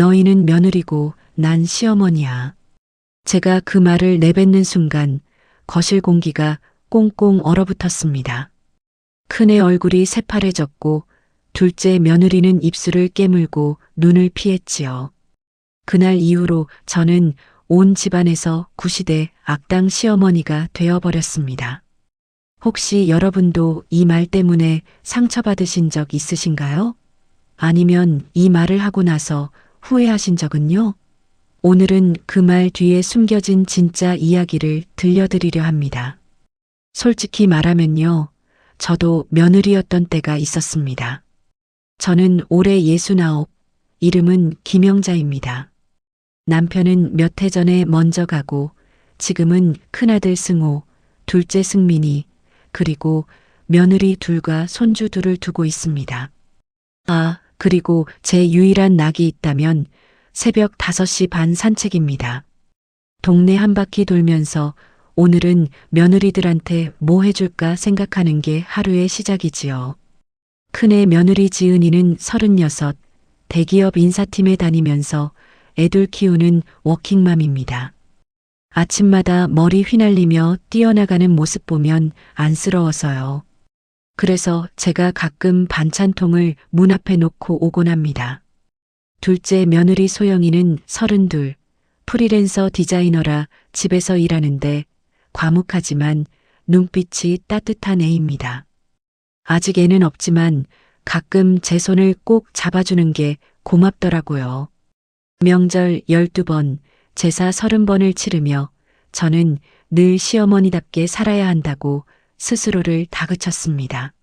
너희는 며느리고 난 시어머니야. 제가 그 말을 내뱉는 순간 거실 공기가 꽁꽁 얼어붙었습니다. 큰애 얼굴이 새파래졌고 둘째 며느리는 입술을 깨물고 눈을 피했지요. 그날 이후로 저는 온 집안에서 구시대 악당 시어머니가 되어버렸습니다. 혹시 여러분도 이 말 때문에 상처받으신 적 있으신가요? 아니면 이 말을 하고 나서 후회하신 적은요? 오늘은 그 말 뒤에 숨겨진 진짜 이야기를 들려드리려 합니다. 솔직히 말하면요. 저도 며느리였던 때가 있었습니다. 저는 올해 69, 이름은 김영자입니다. 남편은 몇 해 전에 먼저 가고 지금은 큰아들 승호, 둘째 승민이, 그리고 며느리 둘과 손주 둘을 두고 있습니다. 아, 그리고 제 유일한 낙이 있다면 새벽 5시 반 산책입니다. 동네 한 바퀴 돌면서 오늘은 며느리들한테 뭐 해줄까 생각하는 게 하루의 시작이지요. 큰애 며느리 지은이는 36, 대기업 인사팀에 다니면서 애들 키우는 워킹맘입니다. 아침마다 머리 휘날리며 뛰어나가는 모습 보면 안쓰러워서요. 그래서 제가 가끔 반찬통을 문 앞에 놓고 오곤 합니다. 둘째 며느리 소영이는 32, 프리랜서 디자이너라 집에서 일하는데 과묵하지만 눈빛이 따뜻한 애입니다. 아직 애는 없지만 가끔 제 손을 꼭 잡아주는 게 고맙더라고요. 명절 12번, 제사 30번을 치르며 저는 늘 시어머니답게 살아야 한다고 스스로를 다그쳤습니다.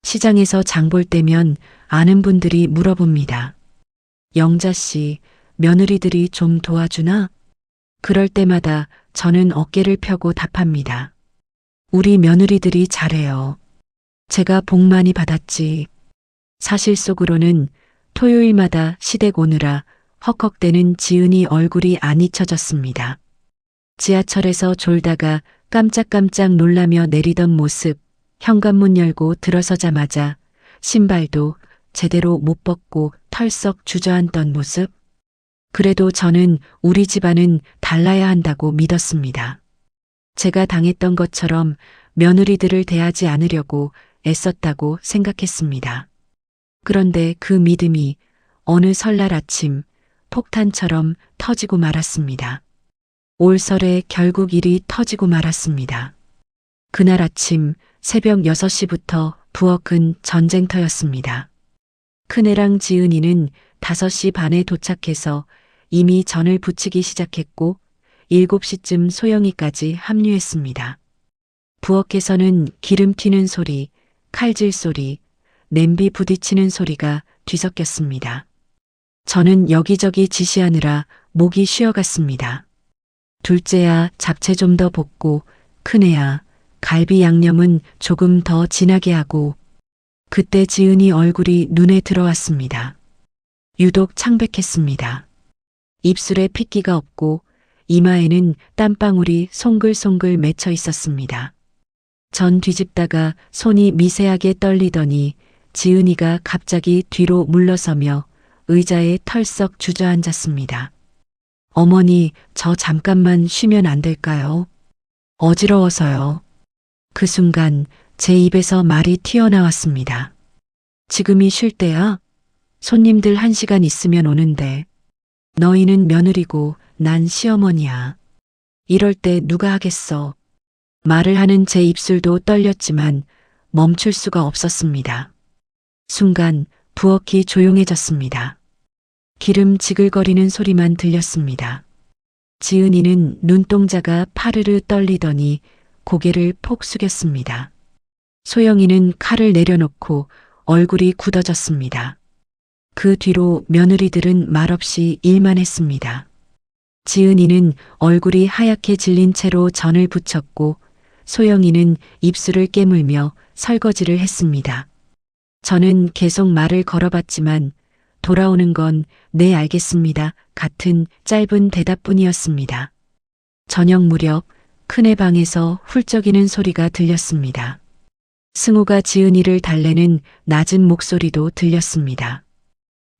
시장에서 장볼 때면 아는 분들이 물어봅니다. 영자 씨, 며느리들이 좀 도와주나? 그럴 때마다 저는 어깨를 펴고 답합니다. 우리 며느리들이 잘해요. 제가 복 많이 받았지. 사실 속으로는 토요일마다 시댁 오느라 헉헉대는 지은이 얼굴이 안 잊혀졌습니다. 지하철에서 졸다가 깜짝깜짝 놀라며 내리던 모습, 현관문 열고 들어서자마자 신발도 제대로 못 벗고 털썩 주저앉던 모습. 그래도 저는 우리 집안은 달라야 한다고 믿었습니다. 제가 당했던 것처럼 며느리들을 대하지 않으려고 애썼다고 생각했습니다. 그런데 그 믿음이 어느 설날 아침 폭탄처럼 터지고 말았습니다. 올설에 결국 일이 터지고 말았습니다. 그날 아침 새벽 6시부터 부엌은 전쟁터였습니다. 큰애랑 지은이는 5시 반에 도착해서 이미 전을 부치기 시작했고 7시쯤 소영이까지 합류했습니다. 부엌에서는 기름 튀는 소리, 칼질 소리, 냄비 부딪히는 소리가 뒤섞였습니다. 저는 여기저기 지시하느라 목이 쉬어갔습니다. 둘째야, 잡채 좀 더 볶고, 큰애야, 갈비 양념은 조금 더 진하게 하고. 그때 지은이 얼굴이 눈에 들어왔습니다. 유독 창백했습니다. 입술에 핏기가 없고 이마에는 땀방울이 송글송글 맺혀 있었습니다. 전 뒤집다가 손이 미세하게 떨리더니 지은이가 갑자기 뒤로 물러서며 의자에 털썩 주저앉았습니다. 어머니, 저 잠깐만 쉬면 안 될까요? 어지러워서요. 그 순간 제 입에서 말이 튀어나왔습니다. 지금이 쉴 때야? 손님들 1시간 있으면 오는데. 너희는 며느리고 난 시어머니야. 이럴 때 누가 하겠어. 말을 하는 제 입술도 떨렸지만 멈출 수가 없었습니다. 순간 부엌이 조용해졌습니다. 기름 지글거리는 소리만 들렸습니다. 지은이는 눈동자가 파르르 떨리더니 고개를 폭 숙였습니다. 소영이는 칼을 내려놓고 얼굴이 굳어졌습니다. 그 뒤로 며느리들은 말없이 일만 했습니다. 지은이는 얼굴이 하얗게 질린 채로 전을 부쳤고 소영이는 입술을 깨물며 설거지를 했습니다. 저는 계속 말을 걸어봤지만 돌아오는 건 네 알겠습니다 같은 짧은 대답뿐이었습니다. 저녁 무렵 큰애 방에서 훌쩍이는 소리가 들렸습니다. 승우가 지은이를 달래는 낮은 목소리도 들렸습니다.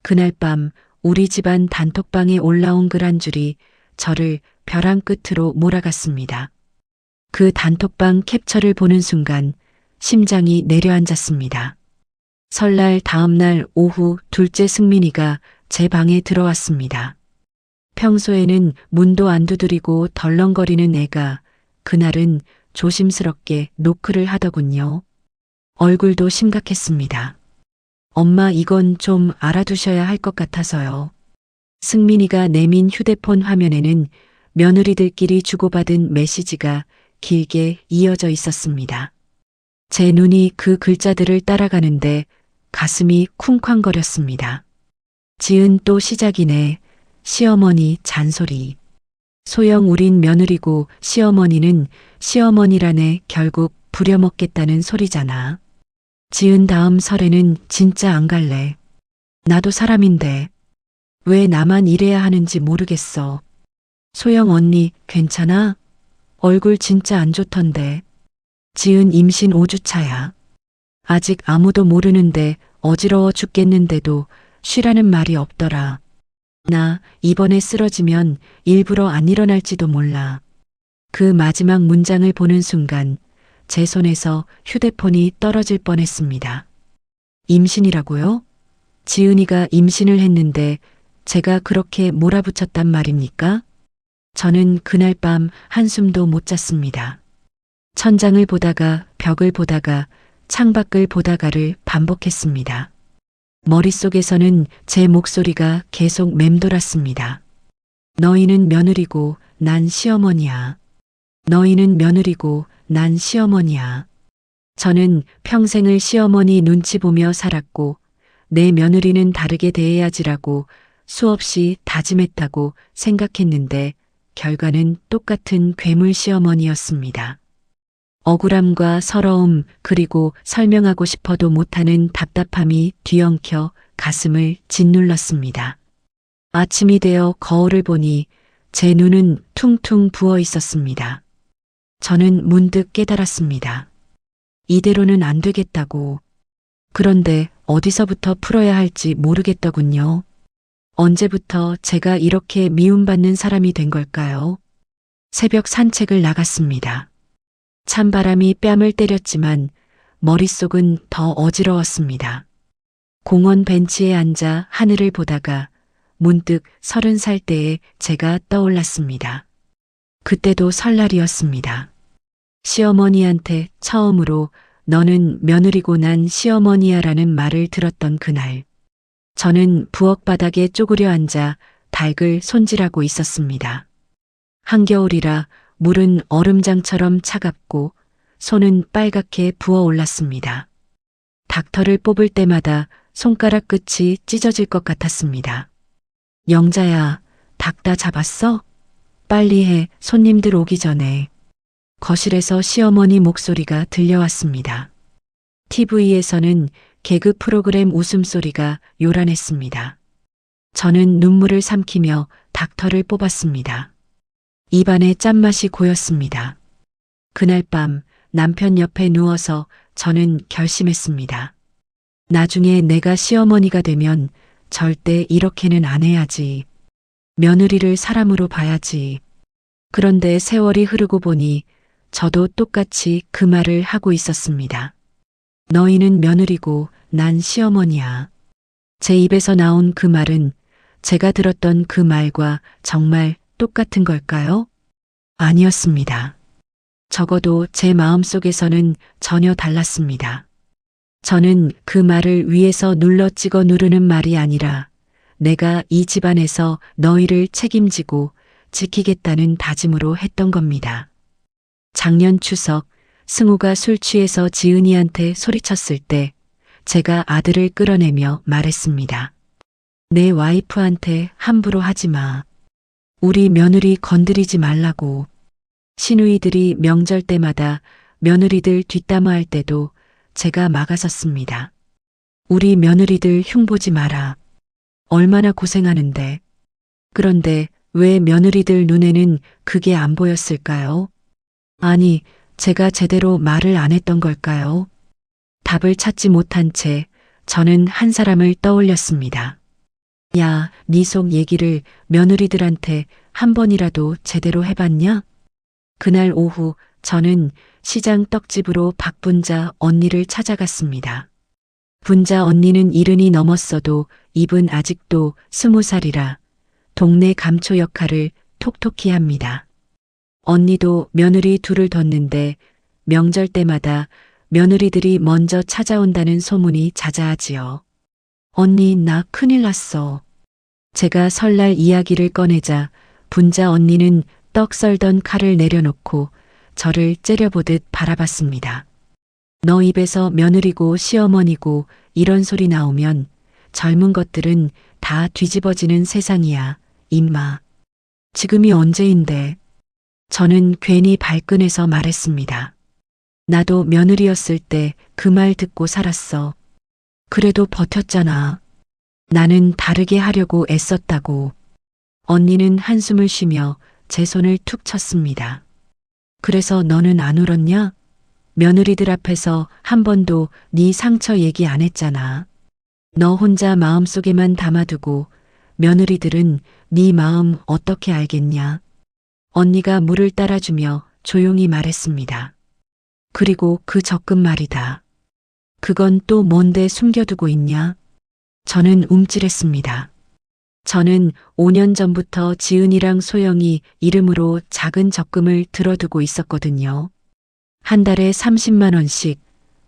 그날 밤 우리 집안 단톡방에 올라온 글 한 줄이 저를 벼랑 끝으로 몰아갔습니다. 그 단톡방 캡처를 보는 순간 심장이 내려앉았습니다. 설날 다음 날 오후 둘째 승민이가 제 방에 들어왔습니다. 평소에는 문도 안 두드리고 덜렁거리는 애가 그날은 조심스럽게 노크를 하더군요. 얼굴도 심각했습니다. 엄마, 이건 좀 알아두셔야 할 것 같아서요. 승민이가 내민 휴대폰 화면에는 며느리들끼리 주고받은 메시지가 길게 이어져 있었습니다. 제 눈이 그 글자들을 따라가는데 가슴이 쿵쾅거렸습니다. 지은 또 시작이네. 시어머니 잔소리. 소영, 우린 며느리고 시어머니는 시어머니라네. 결국 부려먹겠다는 소리잖아. 지은 다음 설에는 진짜 안 갈래. 나도 사람인데 왜 나만 이래야 하는지 모르겠어. 소영 언니 괜찮아? 얼굴 진짜 안 좋던데. 지은 임신 5주차야. 아직 아무도 모르는데 어지러워 죽겠는데도 쉬라는 말이 없더라. 나 이번에 쓰러지면 일부러 안 일어날지도 몰라. 그 마지막 문장을 보는 순간 제 손에서 휴대폰이 떨어질 뻔했습니다. 임신이라고요? 지은이가 임신을 했는데 제가 그렇게 몰아붙였단 말입니까? 저는 그날 밤 한숨도 못 잤습니다. 천장을 보다가 벽을 보다가 창밖을 보다가를 반복했습니다. 머릿속에서는 제 목소리가 계속 맴돌았습니다. 너희는 며느리고 난 시어머니야. 너희는 며느리고 난 시어머니야. 저는 평생을 시어머니 눈치 보며 살았고 내 며느리는 다르게 대해야지라고 수없이 다짐했다고 생각했는데 결과는 똑같은 괴물 시어머니였습니다. 억울함과 서러움 그리고 설명하고 싶어도 못하는 답답함이 뒤엉켜 가슴을 짓눌렀습니다. 아침이 되어 거울을 보니 제 눈은 퉁퉁 부어 있었습니다. 저는 문득 깨달았습니다. 이대로는 안 되겠다고. 그런데 어디서부터 풀어야 할지 모르겠더군요. 언제부터 제가 이렇게 미움받는 사람이 된 걸까요? 새벽 산책을 나갔습니다. 찬바람이 뺨을 때렸지만 머릿속은 더 어지러웠습니다. 공원 벤치에 앉아 하늘을 보다가 문득 30살 때의 제가 떠올랐습니다. 그때도 설날이었습니다. 시어머니한테 처음으로 너는 며느리고 난 시어머니야라는 말을 들었던 그날. 저는 부엌 바닥에 쪼그려 앉아 닭을 손질하고 있었습니다. 한겨울이라 물은 얼음장처럼 차갑고 손은 빨갛게 부어올랐습니다. 닭털을 뽑을 때마다 손가락 끝이 찢어질 것 같았습니다. 영자야, 닭 다 잡았어? 빨리 해, 손님들 오기 전에. 거실에서 시어머니 목소리가 들려왔습니다. TV에서는 개그 프로그램 웃음소리가 요란했습니다. 저는 눈물을 삼키며 닭털을 뽑았습니다. 입안에 짠맛이 고였습니다. 그날 밤 남편 옆에 누워서 저는 결심했습니다. 나중에 내가 시어머니가 되면 절대 이렇게는 안 해야지. 며느리를 사람으로 봐야지. 그런데 세월이 흐르고 보니 저도 똑같이 그 말을 하고 있었습니다. 너희는 며느리고 난 시어머니야. 제 입에서 나온 그 말은 제가 들었던 그 말과 정말 똑같은 걸까요? 아니었습니다. 적어도 제 마음속에서는 전혀 달랐습니다. 저는 그 말을 위에서 눌러 찍어 누르는 말이 아니라 내가 이 집안에서 너희를 책임지고 지키겠다는 다짐으로 했던 겁니다. 작년 추석 승우가 술 취해서 지은이한테 소리쳤을 때 제가 아들을 끌어내며 말했습니다. 내 와이프한테 함부로 하지 마. 우리 며느리 건드리지 말라고. 시누이들이 명절 때마다 며느리들 뒷담화할 때도 제가 막아섰습니다. 우리 며느리들 흉보지 마라. 얼마나 고생하는데. 그런데 왜 며느리들 눈에는 그게 안 보였을까요? 아니, 제가 제대로 말을 안 했던 걸까요? 답을 찾지 못한 채 저는 한 사람을 떠올렸습니다. 야, 네 속 얘기를 며느리들한테 한 번이라도 제대로 해봤냐? 그날 오후 저는 시장 떡집으로 박분자 언니를 찾아갔습니다. 분자 언니는 70이 넘었어도 입은 아직도 20살이라 동네 감초 역할을 톡톡히 합니다. 언니도 며느리 둘을 뒀는데 명절 때마다 며느리들이 먼저 찾아온다는 소문이 자자하지요. 언니, 나 큰일 났어. 제가 설날 이야기를 꺼내자 분자 언니는 떡 썰던 칼을 내려놓고 저를 째려보듯 바라봤습니다. 너 입에서 며느리고 시어머니고 이런 소리 나오면 젊은 것들은 다 뒤집어지는 세상이야, 임마. 지금이 언제인데? 저는 괜히 발끈해서 말했습니다. 나도 며느리였을 때 그 말 듣고 살았어. 그래도 버텼잖아. 나는 다르게 하려고 애썼다고. 언니는 한숨을 쉬며 제 손을 툭 쳤습니다. 그래서 너는 안 울었냐? 며느리들 앞에서 한 번도 네 상처 얘기 안 했잖아. 너 혼자 마음속에만 담아두고 며느리들은 네 마음 어떻게 알겠냐? 언니가 물을 따라주며 조용히 말했습니다. 그리고 그 적금 말이다. 그건 또 뭔데 숨겨두고 있냐? 저는 움찔했습니다. 저는 5년 전부터 지은이랑 소영이 이름으로 작은 적금을 들어두고 있었거든요. 한 달에 30만 원씩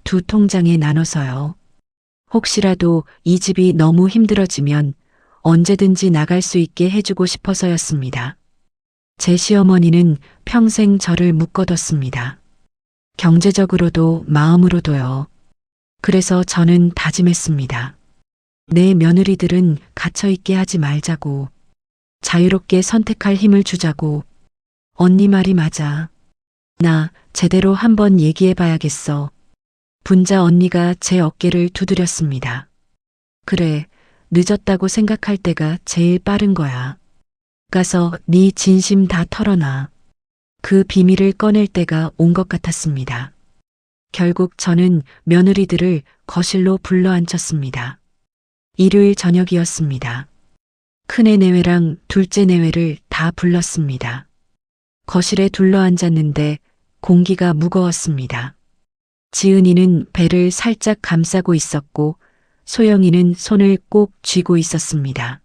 두 통장에 나눠서요. 혹시라도 이 집이 너무 힘들어지면 언제든지 나갈 수 있게 해주고 싶어서였습니다. 제 시어머니는 평생 저를 묶어뒀습니다. 경제적으로도 마음으로도요. 그래서 저는 다짐했습니다. 내 며느리들은 갇혀있게 하지 말자고. 자유롭게 선택할 힘을 주자고. 언니 말이 맞아. 나 제대로 한번 얘기해봐야겠어. 분자 언니가 제 어깨를 두드렸습니다. 그래, 늦었다고 생각할 때가 제일 빠른 거야. 가서 네 진심 다 털어놔. 그 비밀을 꺼낼 때가 온 것 같았습니다. 결국 저는 며느리들을 거실로 불러앉혔습니다. 일요일 저녁이었습니다. 큰애 내외랑 둘째 내외를 다 불렀습니다. 거실에 둘러앉았는데 공기가 무거웠습니다. 지은이는 배를 살짝 감싸고 있었고 소영이는 손을 꼭 쥐고 있었습니다.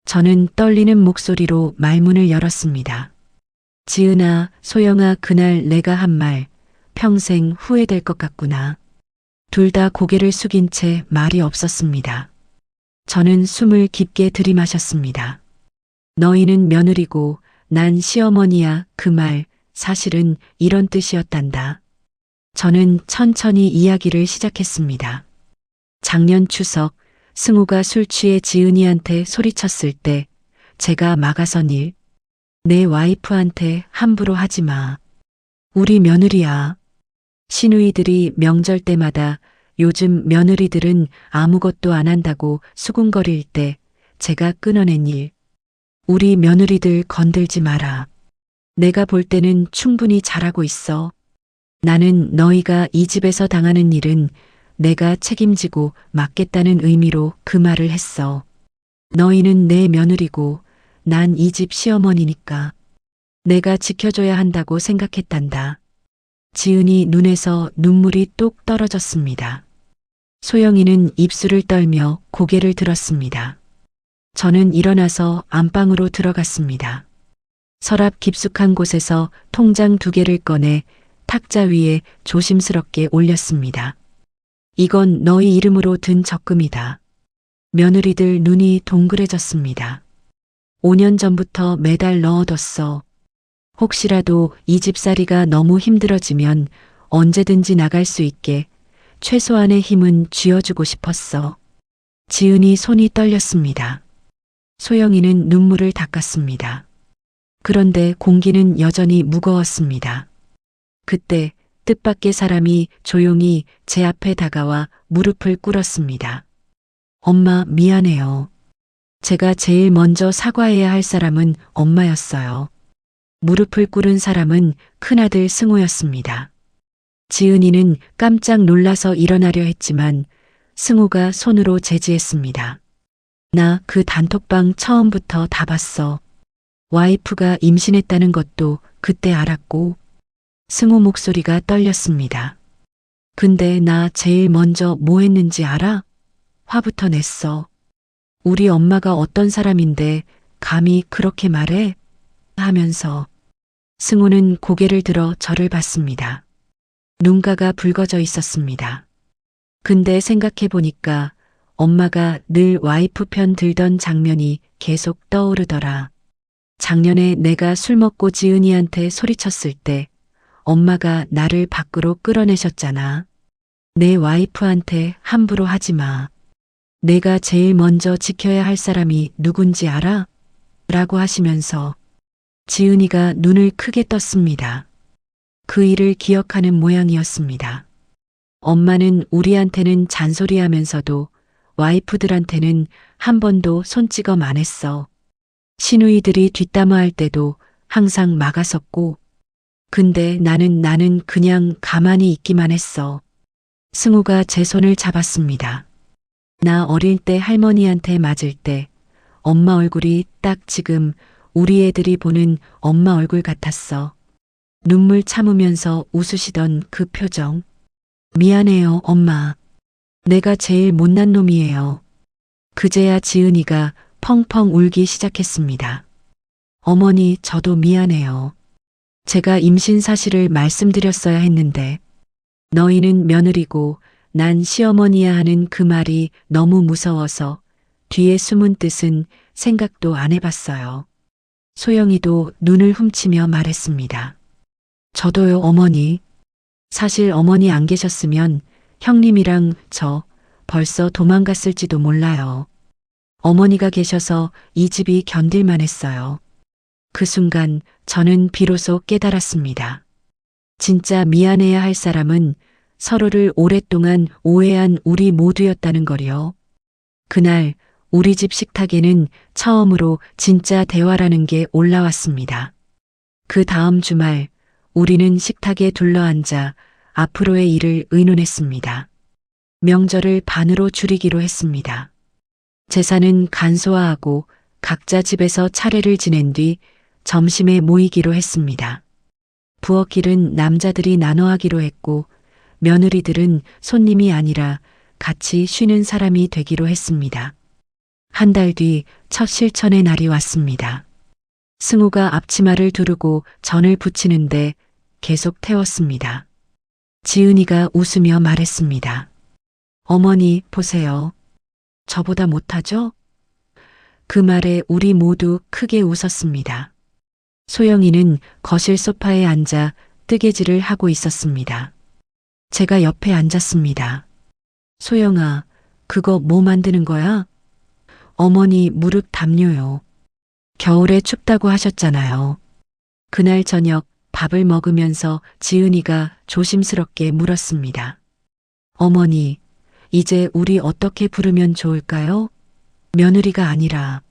저는 떨리는 목소리로 말문을 열었습니다. 지은아, 소영아, 그날 내가 한 말 평생 후회될 것 같구나. 둘 다 고개를 숙인 채 말이 없었습니다. 저는 숨을 깊게 들이마셨습니다. 너희는 며느리고 난 시어머니야. 그 말 사실은 이런 뜻이었단다. 저는 천천히 이야기를 시작했습니다. 작년 추석 승우가 술 취해 지은이한테 소리쳤을 때 제가 막아선 일. 내 와이프한테 함부로 하지 마. 우리 며느리야. 시누이들이 명절 때마다 요즘 며느리들은 아무것도 안 한다고 수군거릴 때 제가 끊어낸 일. 우리 며느리들 건들지 마라. 내가 볼 때는 충분히 잘하고 있어. 나는 너희가 이 집에서 당하는 일은 내가 책임지고 맡겠다는 의미로 그 말을 했어. 너희는 내 며느리고 난 이 집 시어머니니까 내가 지켜줘야 한다고 생각했단다. 지은이 눈에서 눈물이 뚝 떨어졌습니다. 소영이는 입술을 떨며 고개를 들었습니다. 저는 일어나서 안방으로 들어갔습니다. 서랍 깊숙한 곳에서 통장 2개를 꺼내 탁자 위에 조심스럽게 올렸습니다. 이건 너희 이름으로 든 적금이다. 며느리들 눈이 동그래졌습니다. 5년 전부터 매달 넣어뒀어. 혹시라도 이 집살이가 너무 힘들어지면 언제든지 나갈 수 있게 최소한의 힘은 쥐어주고 싶었어. 지은이 손이 떨렸습니다. 소영이는 눈물을 닦았습니다. 그런데 공기는 여전히 무거웠습니다. 그때 뜻밖의 사람이 조용히 제 앞에 다가와 무릎을 꿇었습니다. 엄마, 미안해요. 제가 제일 먼저 사과해야 할 사람은 엄마였어요. 무릎을 꿇은 사람은 큰아들 승우였습니다. 지은이는 깜짝 놀라서 일어나려 했지만 승우가 손으로 제지했습니다. 나 그 단톡방 처음부터 다 봤어. 와이프가 임신했다는 것도 그때 알았고, 승우 목소리가 떨렸습니다. 근데 나 제일 먼저 뭐 했는지 알아? 화부터 냈어. 우리 엄마가 어떤 사람인데 감히 그렇게 말해? 하면서 승우는 고개를 들어 저를 봤습니다. 눈가가 붉어져 있었습니다. 근데 생각해 보니까 엄마가 늘 와이프 편 들던 장면이 계속 떠오르더라. 작년에 내가 술 먹고 지은이한테 소리쳤을 때 엄마가 나를 밖으로 끌어내셨잖아. 내 와이프한테 함부로 하지 마. 내가 제일 먼저 지켜야 할 사람이 누군지 알아? 라고 하시면서 지은이가 눈을 크게 떴습니다. 그 일을 기억하는 모양이었습니다. 엄마는 우리한테는 잔소리하면서도 와이프들한테는 한 번도 손찌검 안 했어. 시누이들이 뒷담화할 때도 항상 막았었고, 근데 나는 그냥 가만히 있기만 했어. 승우가 제 손을 잡았습니다. 나 어릴 때 할머니한테 맞을 때 엄마 얼굴이 딱 지금 우리 애들이 보는 엄마 얼굴 같았어. 눈물 참으면서 웃으시던 그 표정. 미안해요, 엄마. 내가 제일 못난 놈이에요. 그제야 지은이가 펑펑 울기 시작했습니다. 어머니, 저도 미안해요. 제가 임신 사실을 말씀드렸어야 했는데, 너희는 며느리고 난 시어머니야 하는 그 말이 너무 무서워서 뒤에 숨은 뜻은 생각도 안 해봤어요. 소영이도 눈을 훔치며 말했습니다. 저도요, 어머니. 사실 어머니 안 계셨으면 형님이랑 저 벌써 도망갔을지도 몰라요. 어머니가 계셔서 이 집이 견딜만 했어요. 그 순간 저는 비로소 깨달았습니다. 진짜 미안해야 할 사람은 서로를 오랫동안 오해한 우리 모두였다는 거요. 그날 우리 집 식탁에는 처음으로 진짜 대화라는 게 올라왔습니다. 그 다음 주말 우리는 식탁에 둘러앉아 앞으로의 일을 의논했습니다. 명절을 반으로 줄이기로 했습니다. 제사는 간소화하고 각자 집에서 차례를 지낸 뒤 점심에 모이기로 했습니다. 부엌일은 남자들이 나눠 하기로 했고 며느리들은 손님이 아니라 같이 쉬는 사람이 되기로 했습니다. 한 달 뒤 첫 실천의 날이 왔습니다. 승우가 앞치마를 두르고 전을 부치는데 계속 태웠습니다. 지은이가 웃으며 말했습니다. 어머니, 보세요. 저보다 못하죠? 그 말에 우리 모두 크게 웃었습니다. 소영이는 거실 소파에 앉아 뜨개질을 하고 있었습니다. 제가 옆에 앉았습니다. 소영아, 그거 뭐 만드는 거야? 어머니, 무릎 담요요. 겨울에 춥다고 하셨잖아요. 그날 저녁 밥을 먹으면서 지은이가 조심스럽게 물었습니다. 어머니, 이제 우리 어떻게 부르면 좋을까요? 며느리가 아니라.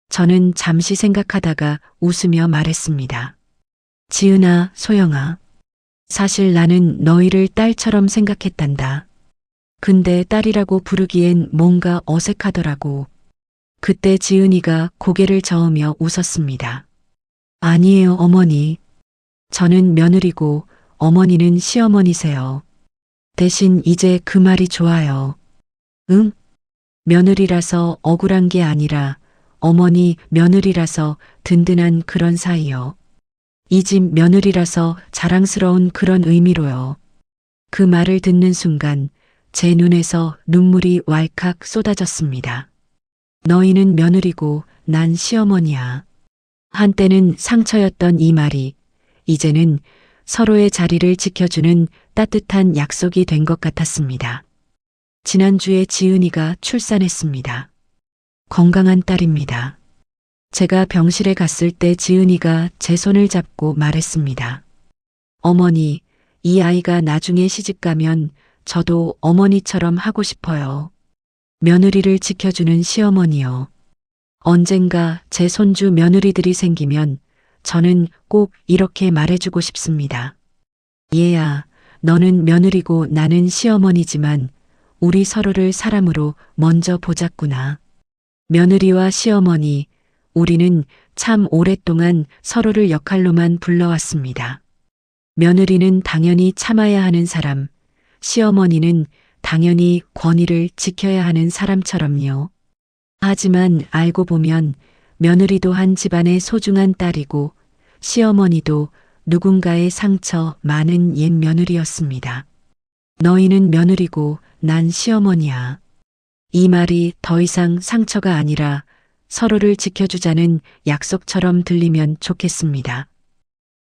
저는 잠시 생각하다가 웃으며 말했습니다. 지은아, 소영아. 사실 나는 너희를 딸처럼 생각했단다. 근데 딸이라고 부르기엔 뭔가 어색하더라고. 그때 지은이가 고개를 저으며 웃었습니다. 아니에요, 어머니. 저는 며느리고 어머니는 시어머니세요. 대신 이제 그 말이 좋아요. 응? 며느리라서 억울한 게 아니라 어머니 며느리라서 든든한 그런 사이요. 이 집 며느리라서 자랑스러운 그런 의미로요. 그 말을 듣는 순간 제 눈에서 눈물이 왈칵 쏟아졌습니다. 너희는 며느리고 난 시어머니야. 한때는 상처였던 이 말이 이제는 서로의 자리를 지켜주는 따뜻한 약속이 된 것 같았습니다. 지난주에 지은이가 출산했습니다. 건강한 딸입니다. 제가 병실에 갔을 때 지은이가 제 손을 잡고 말했습니다. 어머니, 이 아이가 나중에 시집가면 저도 어머니처럼 하고 싶어요. 며느리를 지켜주는 시어머니요. 언젠가 제 손주 며느리들이 생기면 저는 꼭 이렇게 말해주고 싶습니다. 얘야, 너는 며느리고 나는 시어머니지만 우리 서로를 사람으로 먼저 보자꾸나. 며느리와 시어머니, 우리는 참 오랫동안 서로를 역할로만 불러왔습니다. 며느리는 당연히 참아야 하는 사람, 시어머니는 당연히 권위를 지켜야 하는 사람처럼요. 하지만 알고 보면 며느리도 한 집안의 소중한 딸이고 시어머니도 누군가의 상처 많은 옛 며느리였습니다. 너희는 며느리고 난 시어머니야. 이 말이 더 이상 상처가 아니라 서로를 지켜주자는 약속처럼 들리면 좋겠습니다.